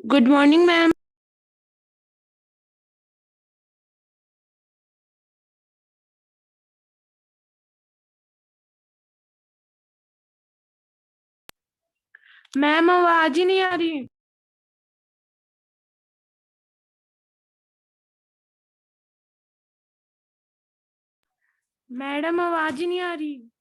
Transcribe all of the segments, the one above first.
Good morning ma'am. Ma'am आवाज ही नहीं आ रही। मैडम आवाज ही नहीं आ रही।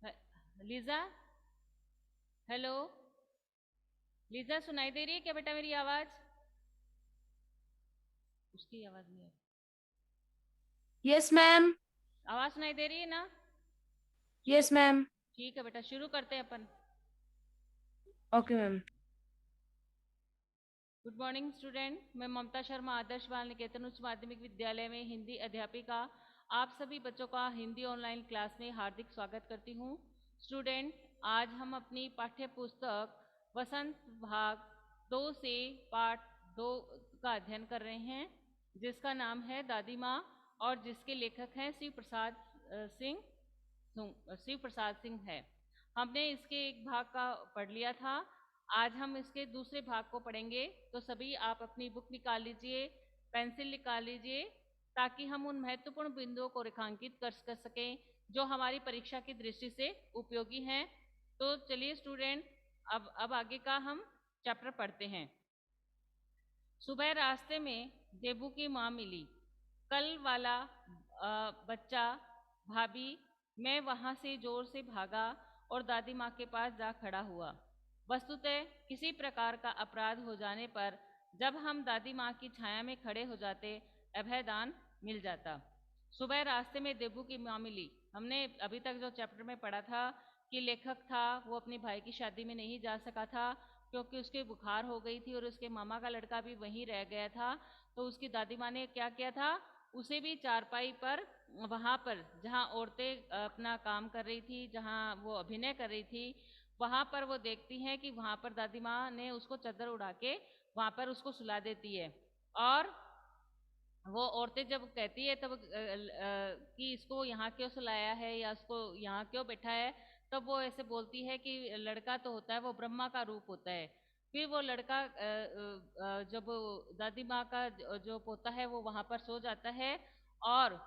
है- लीजा। हेलो। लीजा, सुनाई दे रही है क्या बेटा मेरी आवाज? उसकी आवाज नहीं है। Yes ma'am. आवाज सुनाई दे रही है ना? Yes ma'am. ठीक है बेटा, शुरू करते हैं अपन। Okay ma'am. Good morning student. मैं ममता शर्मा आदर्श बाल निकेतन उच्च माध्यमिक विद्यालय में हिंदी अध्यापिका आप सभी बच्चों का हिंदी ऑनलाइन क्लास में हार्दिक स्वागत करती हूँ। स्टूडेंट, आज हम अपनी पाठ्य पुस्तक वसंत भाग 2 से पाठ 2 का अध्ययन कर रहे हैं, जिसका नाम है दादी माँ और जिसके लेखक हैं सिंह शिव प्रसाद सिंह है। हमने इसके एक भाग का पढ़ लिया था। आज हम इसके दूसरे भाग को पढ़ेंगे, तो सभी आप अपनी बुक निकाल लीजिए, पेंसिल निकाल लीजिए, ताकि हम उन महत्वपूर्ण बिंदुओं को रेखांकित कर सकें जो हमारी परीक्षा की दृष्टि से उपयोगी हैं। तो चलिए स्टूडेंट, अब आगे का हम चैप्टर पढ़ते हैं। सुबह रास्ते में देबू की माँ मिली। कल वाला बच्चा भाभी। मैं वहां से जोर से भागा और दादी माँ के पास जा खड़ा हुआ। वस्तुतः किसी प्रकार का अपराध हो जाने पर जब हम दादी माँ की छाया में खड़े हो जाते, अभयदान मिल जाता। सुबह रास्ते में देबू की माँ मिली। हमने अभी तक जो चैप्टर में पढ़ा था कि लेखक था वो अपने भाई की शादी में नहीं जा सका था क्योंकि उसके बुखार हो गई थी और उसके मामा का लड़का भी वहीं रह गया था। तो उसकी दादी माँ ने क्या किया था, उसे भी चारपाई पर वहां पर जहाँ औरतें अपना काम कर रही थी, जहाँ वो अभिनय कर रही थी, वहां पर वो देखती हैं कि वहां पर दादी माँ ने उसको चादर उड़ा के वहां पर उसको सुला देती है। और वो औरतें जब कहती है तब कि इसको यहाँ क्यों सुलाया है या इसको यहाँ क्यों बैठा है, तब वो ऐसे बोलती है कि लड़का तो होता है वो ब्रह्मा का रूप होता है। फिर वो लड़का जब दादी माँ का जो पोता है वो वहां पर सो जाता है और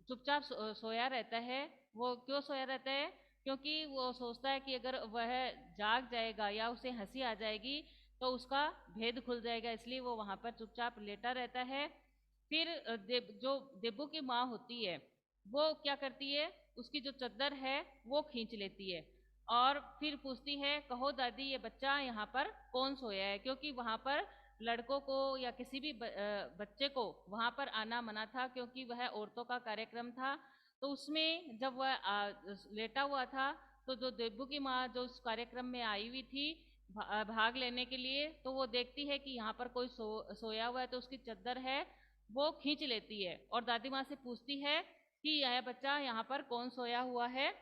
चुपचाप सोया रहता है। वो क्यों सोया रहता है, क्योंकि वो सोचता है कि अगर वह जाग जाएगा या उसे हंसी आ जाएगी तो उसका भेद खुल जाएगा, इसलिए वो वहां पर चुपचाप लेटा रहता है। फिर जो देबू की माँ होती है वो क्या करती है, उसकी जो चद्दर है वो खींच लेती है और फिर पूछती है, कहो दादी ये बच्चा यहाँ पर कौन सोया है, क्योंकि वहां पर लड़कों को या किसी भी बच्चे को वहां पर आना मना था क्योंकि वह औरतों का कार्यक्रम था। तो उसमें जब वह लेटा हुआ था तो जो देबू की माँ जो उस कार्यक्रम में आई हुई थी भाग लेने के लिए, तो वो देखती है कि यहाँ पर कोई सोया हुआ है, तो उसकी चद्दर है वो खींच लेती है और दादी माँ से पूछती है कि यह बच्चा यहाँ पर कौन सोया हुआ है।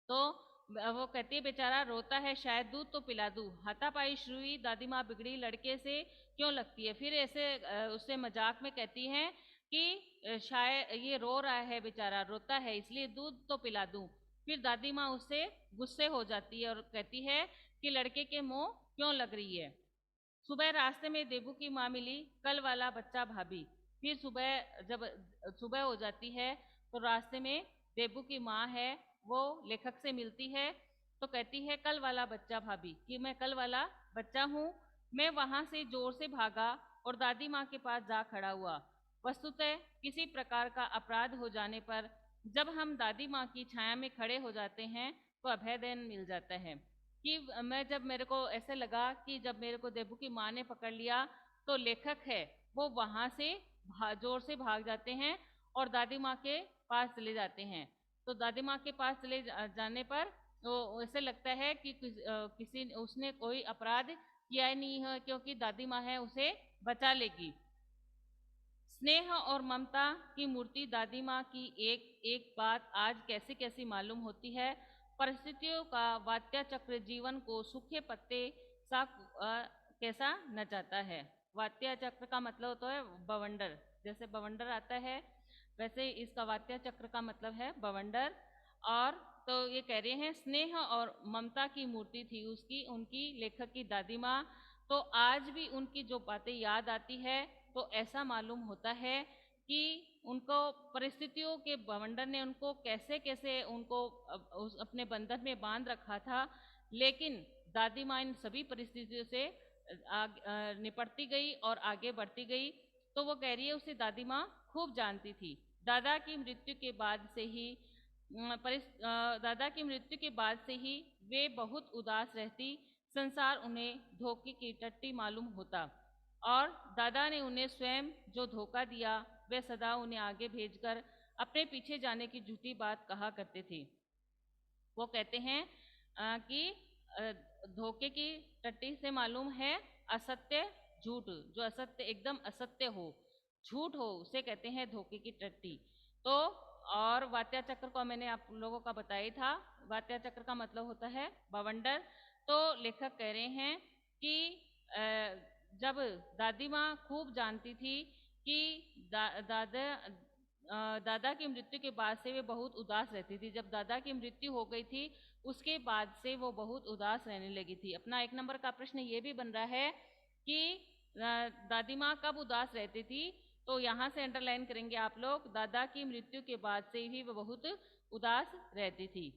तो वो कहती है बेचारा रोता है, शायद दूध तो पिला दूं। हाथापाई शुरू हुई, दादी माँ बिगड़ी लड़के से क्यों लगती है। फिर ऐसे उससे मजाक में कहती हैं कि शायद ये रो रहा है, बेचारा रोता है, इसलिए दूध तो पिला दूं। फिर दादी माँ उससे गुस्से हो जाती है और कहती है कि लड़के के मुंह क्यों लग रही है। सुबह रास्ते में देबू की माँ मिली, कल वाला बच्चा भाभी। फिर सुबह जब सुबह हो जाती है तो रास्ते में देबू की माँ है वो लेखक से मिलती है, तो कहती है कल वाला बच्चा भाभी, कि मैं कल वाला बच्चा हूँ। मैं वहां से जोर से भागा और दादी माँ के पास जा खड़ा हुआ। वस्तुतः किसी प्रकार का अपराध हो जाने पर जब हम दादी माँ की छाया में खड़े हो जाते हैं तो अभयदान मिल जाता है। कि मैं जब मेरे को ऐसे लगा कि जब मेरे को देबू की माँ ने पकड़ लिया तो लेखक है वो वहां से जोर से भाग जाते हैं और दादी माँ के पास चले जाते हैं। तो दादी माँ के पास चले जाने पर तो ऐसे लगता है कि किसी उसने कोई अपराध किया ही नहीं है क्योंकि दादी माँ है उसे बचा लेगी। स्नेह और ममता की मूर्ति दादी माँ की एक एक बात आज कैसी कैसी मालूम होती है। परिस्थितियों का वात्या चक्र जीवन को सूखे पत्ते सा कैसा नचाता है। वात्या चक्र का मतलब होता है बवंडर, जैसे बवंडर आता है वैसे इसका वात्या चक्र का मतलब है बवंडर। और तो ये कह रहे हैं स्नेह और ममता की मूर्ति थी उसकी, उनकी लेखक की दादी माँ। तो आज भी उनकी जो बातें याद आती है तो ऐसा मालूम होता है कि उनको परिस्थितियों के बवंडर ने उनको कैसे कैसे उनको अपने बंधन में बांध रखा था, लेकिन दादी माँ इन सभी परिस्थितियों से निपटती गई और आगे बढ़ती गई। तो वो कह रही है उसे दादी माँ खूब जानती थी। दादा की मृत्यु के बाद से ही दादा की मृत्यु के बाद से ही वे बहुत उदास रहती। संसार उन्हें धोखे की टट्टी मालूम होता और दादा ने उन्हें स्वयं जो धोखा दिया वे सदा उन्हें आगे भेजकर अपने पीछे जाने की झूठी बात कहा करते थे। वो कहते हैं कि धोखे की टट्टी से मालूम है असत्य झूठ, जो असत्य एकदम असत्य हो झूठ हो उसे कहते हैं धोखे की टट्टी। तो और वात्या चक्र को मैंने आप लोगों का बताया था, वात्या चक्र का मतलब होता है बवंडर। तो लेखक कह रहे हैं कि जब दादी माँ खूब जानती थी कि दादा की मृत्यु के बाद से वे बहुत उदास रहती थी। जब दादा की मृत्यु हो गई थी उसके बाद से वो बहुत उदास रहने लगी थी। अपना 1 नंबर का प्रश्न ये भी बन रहा है कि दादी माँ कब उदास रहती थी, तो यहाँ से अंडरलाइन करेंगे आप लोग, दादा की मृत्यु के बाद से ही वो बहुत उदास रहती थी।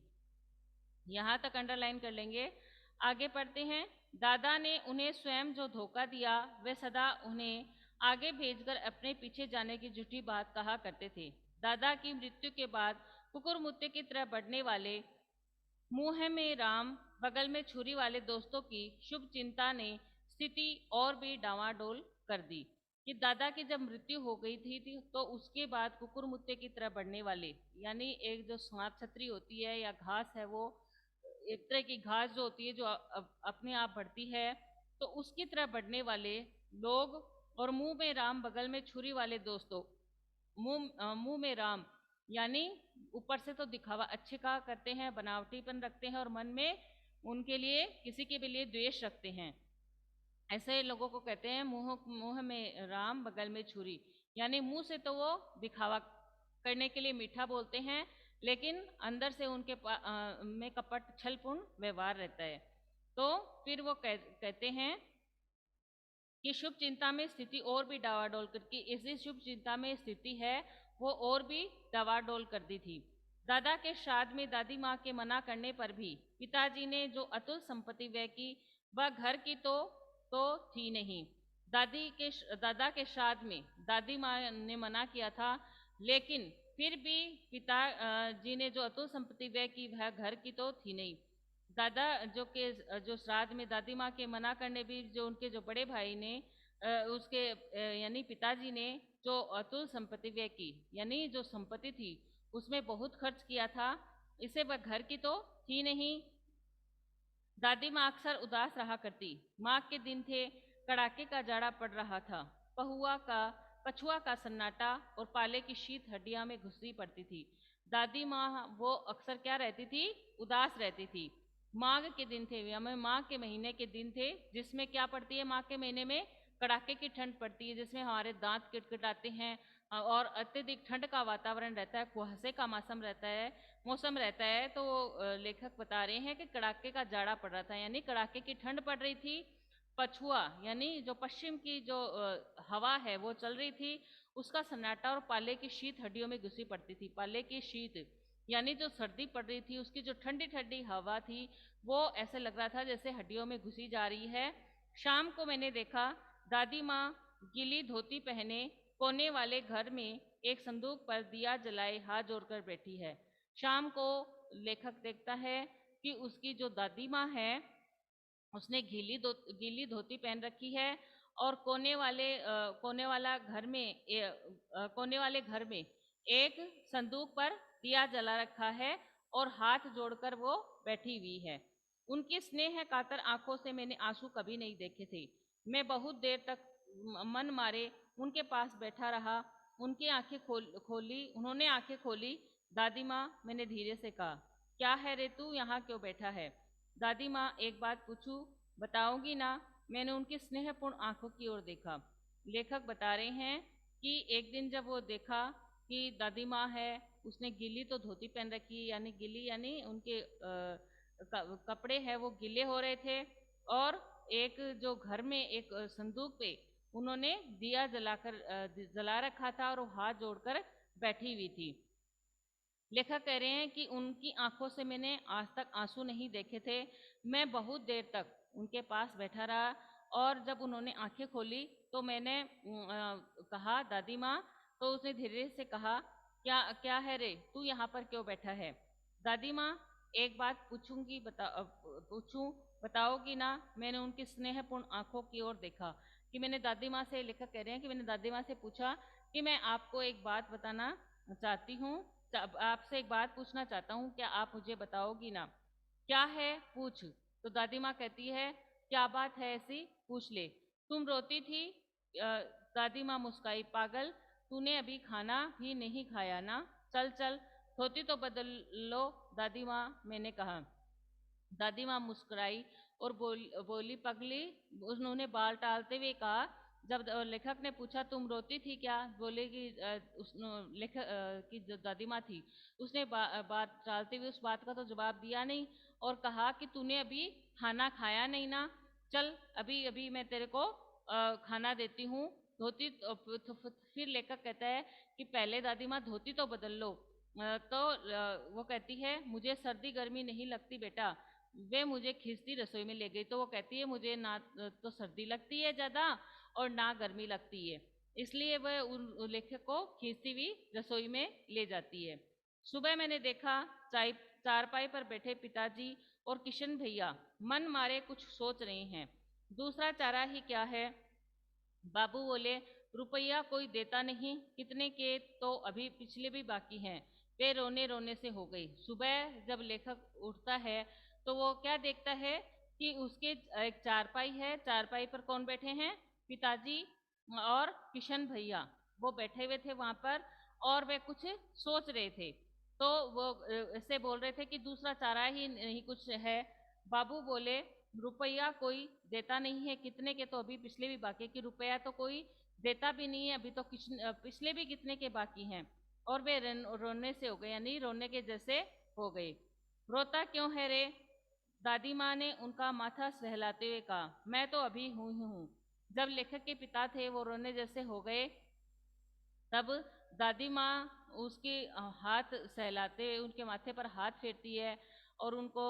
यहाँ तक अंडरलाइन कर लेंगे। आगे पढ़ते हैं। दादा ने उन्हें स्वयं जो धोखा दिया वे सदा उन्हें आगे भेजकर अपने पीछे जाने की झूठी बात कहा करते थे। दादा की मृत्यु के बाद कुकुर मुत्ते की तरह बढ़ने वाले मुंह में राम बगल में छुरी वाले दोस्तों की शुभ चिंता ने स्थिति और भी डावाडोल कर दी। कि दादा की जब मृत्यु हो गई थी तो उसके बाद कुकुरमुत्ते की तरह बढ़ने वाले, यानी एक जो सांप छतरी होती है या घास है, वो एक तरह की घास जो होती है जो अपने आप बढ़ती है, तो उसकी तरह बढ़ने वाले लोग, और मुंह में राम बगल में छुरी वाले दोस्तों। मुंह में राम यानी ऊपर से तो दिखावा अच्छे का करते हैं, बनावटीपन रखते हैं, और मन में उनके लिए किसी के भी लिए द्वेष रखते हैं। ऐसे लोगों को कहते हैं मुंह मुंह में राम बगल में छुरी, यानी मुंह से तो वो दिखावा करने के लिए मीठा बोलते हैं, लेकिन अंदर से उनके में कपट छलपूर्ण व्यवहार रहता है। तो फिर वो कहते हैं कि शुभ चिंता में स्थिति और भी डावाडोल करके इसी शुभ चिंता में स्थिति है वो और भी डावाडोल कर दी थी। दादा के श्राद्ध में दादी माँ के मना करने पर भी पिताजी ने जो अतुल संपत्ति व्यय की वह घर की तो थी नहीं। दादा के श्राद्ध में दादी माँ ने मना किया था, लेकिन फिर भी पिता जी ने जो अतुल संपत्ति व्यय की वह घर की तो थी नहीं। दादा जो श्राद्ध में दादी माँ के मना करने भी जो उनके जो बड़े भाई ने उसके यानी पिताजी ने जो अतुल संपत्ति व्यय की, यानी जो संपत्ति थी उसमें बहुत खर्च किया था, इसे वह घर की तो थी नहीं। दादी माँ अक्सर उदास रहा करती। माँ के दिन थे, कड़ाके का जाड़ा पड़ रहा था, पछुआ का सन्नाटा और पाले की शीत हड्डियां में घुसी पड़ती थी। दादी माँ वो अक्सर क्या रहती थी, उदास रहती थी। माघ के दिन थे, हमें माघ के महीने के दिन थे, जिसमें क्या पड़ती है, माघ के महीने में कड़ाके की ठंड पड़ती है, जिसमें हमारे दांत किटकिटाते हैं और अत्यधिक ठंड का वातावरण रहता है, कुहासे का मौसम रहता है। तो लेखक बता रहे हैं कि कड़ाके का जाड़ा पड़ रहा था, यानी कड़ाके की ठंड पड़ रही थी। पछुआ यानी जो पश्चिम की जो हवा है वो चल रही थी, उसका सन्नाटा और पाले की शीत हड्डियों में घुसी पड़ती थी। पाले की शीत यानी जो सर्दी पड़ रही थी, उसकी जो ठंडी ठंडी हवा थी वो ऐसे लग रहा था जैसे हड्डियों में घुसी जा रही है। शाम को मैंने देखा दादी माँ गीली धोती पहने कोने वाले घर में एक संदूक पर दिया जलाए हाथ जोड़कर बैठी है। शाम को लेखक देखता है कि उसकी जो दादी माँ है उसने गीली धोती पहन रखी है और कोने वाले घर में एक संदूक पर दिया जला रखा है और हाथ जोड़कर वो बैठी हुई है। उनकी स्नेह कातर आंखों से मैंने आंसू कभी नहीं देखे थे। मैं बहुत देर तक मन मारे उनके पास बैठा रहा। उन्होंने आंखें खोली। दादी माँ, मैंने धीरे से कहा, क्या है रे, तू यहाँ क्यों बैठा है? दादी माँ, एक बात पूछूं, बताओगी ना? मैंने उनकी स्नेहपूर्ण आंखों की ओर देखा। लेखक बता रहे हैं कि एक दिन जब वो देखा कि दादी माँ है, उसने गीली तो धोती पहन रखी, यानी गीली यानी उनके कपड़े हैं वो गीले हो रहे थे, और एक जो घर में एक संदूक पे उन्होंने दिया जला रखा था और वो हाथ जोड़कर बैठी हुई थी। लेखक कह रहे हैं कि उनकी आंखों से मैंने आज तक आंसू नहीं देखे थे। मैं बहुत देर तक उनके पास बैठा रहा और जब उन्होंने आंखें खोली तो मैंने कहा, दादी माँ। तो उसने धीरे से कहा, क्या क्या है रे, तू यहाँ पर क्यों बैठा है? दादी माँ, एक बात पूछूं, बताओगी ना? मैंने उनकी स्नेहपूर्ण आंखों की ओर देखा कि मैंने दादी माँ से, लेखक कह रहे हैं कि मैंने दादी माँ से पूछा कि मैं आपको एक बात बताना चाहती हूँ, आपसे एक बात पूछना चाहता हूँ, क्या आप मुझे बताओगी ना? क्या है, पूछ। तो दादी माँ कहती है, क्या बात है ऐसी, पूछ ले। तुम रोती थी? दादी माँ मुस्काई, पागल, तूने अभी खाना भी नहीं खाया ना? चल चल, धोती तो बदल लो। दादी माँ, मैंने कहा। दादी माँ मुस्कुराई और बोली, पगली। उन्होंने बाल टालते हुए कहा। जब लेखक ने पूछा, तुम रोती थी क्या? बोले कि लेखक की जो दादी माँ थी उसने बात टालते हुए उस बात का तो जवाब दिया नहीं और कहा कि तूने अभी खाना खाया नहीं ना? चल, अभी अभी मैं तेरे को खाना देती हूँ। धोती फिर लेखक कहता है कि पहले दादी माँ धोती तो बदल लो। वो कहती है, मुझे सर्दी गर्मी नहीं लगती बेटा। वे मुझे खींचती रसोई में ले गई। तो वो कहती है, मुझे ना तो सर्दी लगती है ज्यादा और ना गर्मी लगती है, इसलिए वह उन लेखक को खींचती हुई रसोई में ले जाती है। सुबह मैंने देखा चारपाई पर बैठे पिताजी और किशन भैया मन मारे कुछ सोच रहे हैं। दूसरा चारा ही क्या है? बाबू बोले, रुपया कोई देता नहीं, कितने के तो अभी पिछले भी बाकी हैं। वे रोने रोने से हो गई। सुबह जब लेखक उठता है तो वो क्या देखता है कि उसके एक चारपाई है, चारपाई पर कौन बैठे हैं? पिताजी और किशन भैया, वो बैठे हुए थे वहां पर और वे कुछ सोच रहे थे। तो वो ऐसे बोल रहे थे कि दूसरा चारा ही नहीं कुछ है। बाबू बोले, रुपया कोई देता नहीं है, कितने के तो अभी पिछले भी बाकी, कि रुपया तो कोई देता भी नहीं है, अभी तो पिछले भी कितने के बाकी हैं। और वे रोने से हो गए, यानी रोने के जैसे हो गए। रोता क्यों है रे? दादी माँ ने उनका माथा सहलाते हुए कहा, मैं तो अभी हूँ ही हूँ। जब लेखक के पिता थे वो रोने जैसे हो गए, तब दादी माँ उसके हाथ सहलाते हुए उनके माथे पर हाथ फेरती है और उनको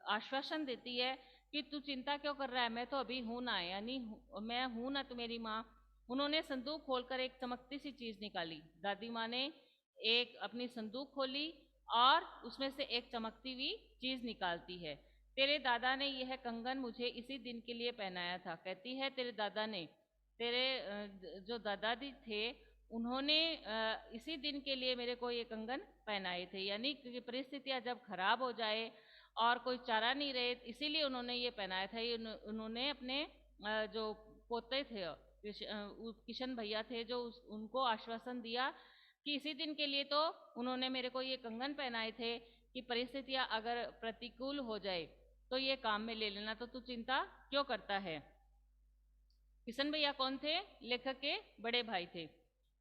आश्वासन देती है कि तू चिंता क्यों कर रहा है, मैं तो अभी हूं ना, यानी मैं हूं ना तुम्हारी माँ। उन्होंने संदूक खोलकर एक चमकती सी चीज निकाली। दादी माँ ने एक अपनी संदूक खोली और उसमें से एक चमकती हुई चीज निकालती है। तेरे दादा ने यह कंगन मुझे इसी दिन के लिए पहनाया था, कहती है। तेरे दादा ने, तेरे जो दादाजी थे, उन्होंने इसी दिन के लिए मेरे को ये कंगन पहनाए थे, यानी कि परिस्थितियां जब खराब हो जाए और कोई चारा नहीं रहे, इसीलिए उन्होंने ये पहनाया था। ये उन्होंने अपने जो पोते थे, किशन भैया थे, जो उनको आश्वासन दिया कि इसी दिन के लिए तो उन्होंने मेरे को ये कंगन पहनाए थे कि परिस्थितियां अगर प्रतिकूल हो जाए तो ये काम में ले लेना, तो तू चिंता क्यों करता है। किशन भैया कौन थे? लेखक के बड़े भाई थे।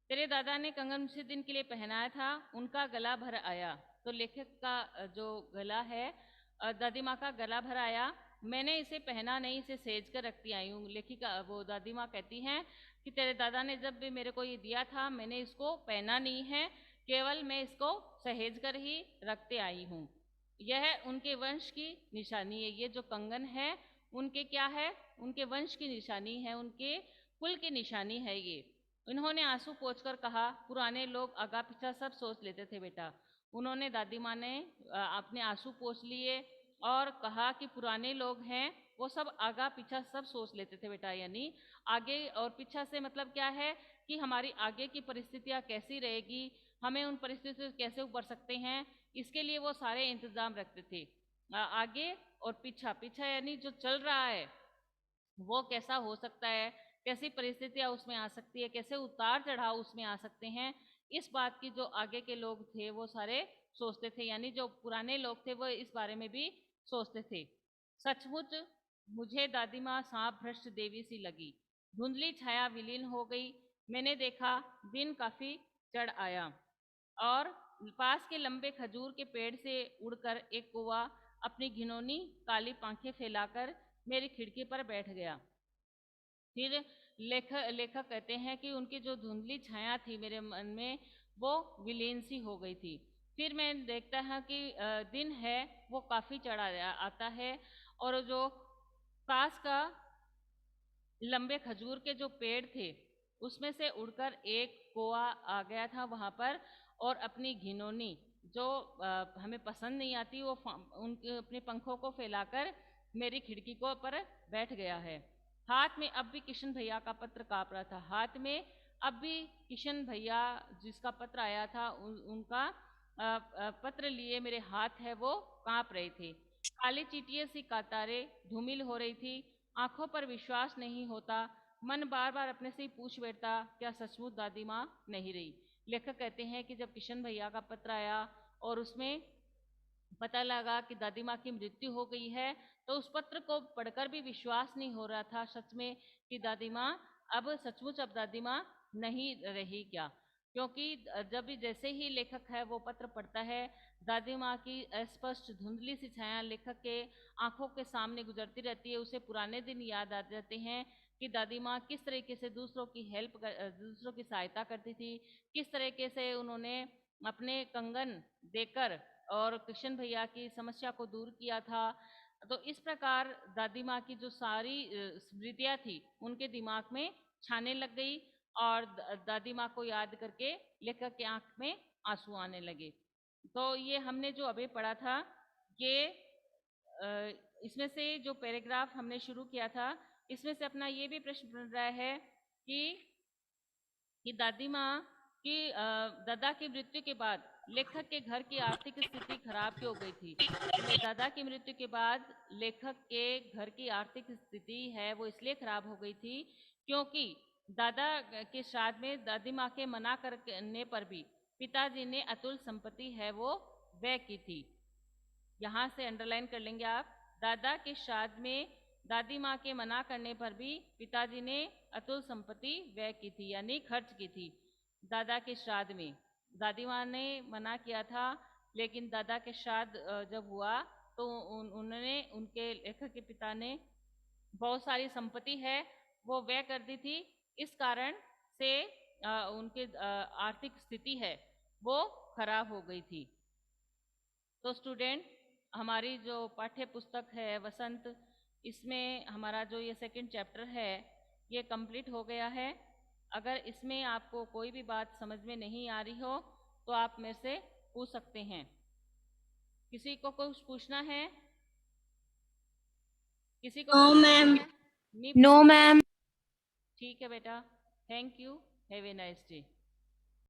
तेरे दादा ने कंगन उसी दिन के लिए पहनाया था, उनका गला भर आया। तो लेखक का जो गला है, दादी माँ का गला भर आया। मैंने इसे पहना नहीं, इसे सहेज कर रखती आई हूँ। लेखिका वो दादी माँ कहती हैं कि तेरे दादा ने जब भी मेरे को ये दिया था, मैंने इसको पहना नहीं है, केवल मैं इसको सहेज कर ही रखते आई हूँ। यह उनके वंश की निशानी है। ये जो कंगन है उनके क्या है? उनके वंश की निशानी है, उनके कुल की निशानी है ये। इन्होंने आंसू पोंछकर कहा, पुराने लोग आगा पीछा सब सोच लेते थे बेटा। उन्होंने, दादी माँ ने अपने आंसू पोंछ लिए और कहा कि पुराने लोग हैं वो सब आगा पीछा सब सोच लेते थे बेटा, यानी आगे और पीछा से मतलब क्या है कि हमारी आगे की परिस्थितियाँ कैसी रहेगी, हमें उन परिस्थितियों से कैसे उबर सकते हैं, इसके लिए वो सारे इंतजाम रखते थे। आगे और पीछा, पीछा यानी जो चल रहा है वो कैसा हो सकता है, कैसी परिस्थितियां उसमें आ सकती है, कैसे उतार चढ़ाव उसमें आ सकते हैं, इस बात की जो आगे के लोग थे वो सारे सोचते थे, यानी जो पुराने लोग थे वो इस बारे में भी सोचते थे। सचमुच मुझे दादी माँ सांप भ्रष्ट देवी सी लगी। धुंधली छाया विलीन हो गई। मैंने देखा दिन काफी चढ़ आया और पास के लंबे खजूर के पेड़ से उड़कर एक कौवा अपनी घिनौनी काली पांखें फैलाकर मेरी खिड़की पर बैठ गया। फिर लेखक कहते हैं कि उनकी जो धुंधली छाया थी मेरे मन में, वो विलीन सी हो गई थी। फिर मैं देखता है कि दिन है वो काफी चढ़ा आता है और जो पास का लंबे खजूर के जो पेड़ थे उसमें से उड़कर एक कौवा आ गया था वहां पर और अपनी घिनौनी जो हमें पसंद नहीं आती वो उनके अपने पंखों को फैलाकर मेरी खिड़की को पर बैठ गया है। हाथ में अब भी किशन भैया का पत्र काँप रहा था। हाथ में अब भी किशन भैया जिसका पत्र आया था उनका पत्र लिए मेरे हाथ है वो काँप रहे थे। काली चीटियों सी कतारें धूमिल हो रही थी। आंखों पर विश्वास नहीं होता। मन बार बार अपने से ही पूछ बैठता, क्या सचमुच दादी माँ नहीं रही। लेखक कहते हैं कि जब किशन भैया का पत्र आया और उसमें पता लगा कि दादी माँ की मृत्यु हो गई है, तो उस पत्र को पढ़कर भी विश्वास नहीं हो रहा था सच में कि दादी माँ अब सचमुच अब दादी माँ नहीं रही क्या। क्योंकि जब भी जैसे ही लेखक है वो पत्र पढ़ता है, दादी माँ की अस्पष्ट धुंधली सी छाया लेखक के आंखों के सामने गुजरती रहती है। उसे पुराने दिन याद आ जाते हैं कि दादी माँ किस तरीके से दूसरों की दूसरों की सहायता करती थी, किस तरीके से उन्होंने अपने कंगन देकर और कृष्ण भैया की समस्या को दूर किया था। तो इस प्रकार दादी माँ की जो सारी स्मृतियाँ थी उनके दिमाग में छाने लग गई और दादी माँ को याद करके लेखक के आंख में आंसू आने लगे। तो ये हमने जो अभी पढ़ा था, ये इसमें से जो पैराग्राफ हमने शुरू किया था, इसमें से अपना ये भी प्रश्न बन रहा है कि दादी माँ की दादा की मृत्यु के बाद लेखक के घर की आर्थिक स्थिति खराब क्यों हो गई थी। दादा की मृत्यु के बाद लेखक के घर की आर्थिक स्थिति है वो इसलिए खराब हो गई थी क्योंकि दादा के श्राद्ध में दादी माँ के मना करने पर भी पिताजी ने अतुल संपत्ति है वो व्यय की थी। यहाँ से अंडरलाइन कर लेंगे आप। दादा के श्राद्ध में दादी माँ के मना करने पर भी पिताजी ने अतुल संपत्ति व्यय की थी, यानी खर्च की थी। दादा के श्राद्ध में दादी माँ ने मना किया था, लेकिन दादा के श्राद्ध जब हुआ तो उन्होंने उनके लेखक के पिता ने बहुत सारी संपत्ति है वो व्यय कर दी थी। इस कारण से उनके आर्थिक स्थिति है वो खराब हो गई थी। तो स्टूडेंट, हमारी जो पाठ्य पुस्तक है वसंत, इसमें हमारा जो ये सेकंड चैप्टर है ये कंप्लीट हो गया है। अगर इसमें आपको कोई भी बात समझ में नहीं आ रही हो तो आप मेरे से पूछ सकते हैं। किसी को कुछ पूछना है? किसी को नो कुछ मैम। नहीं नो मैम। ठीक है बेटा, thank you, have a nice day.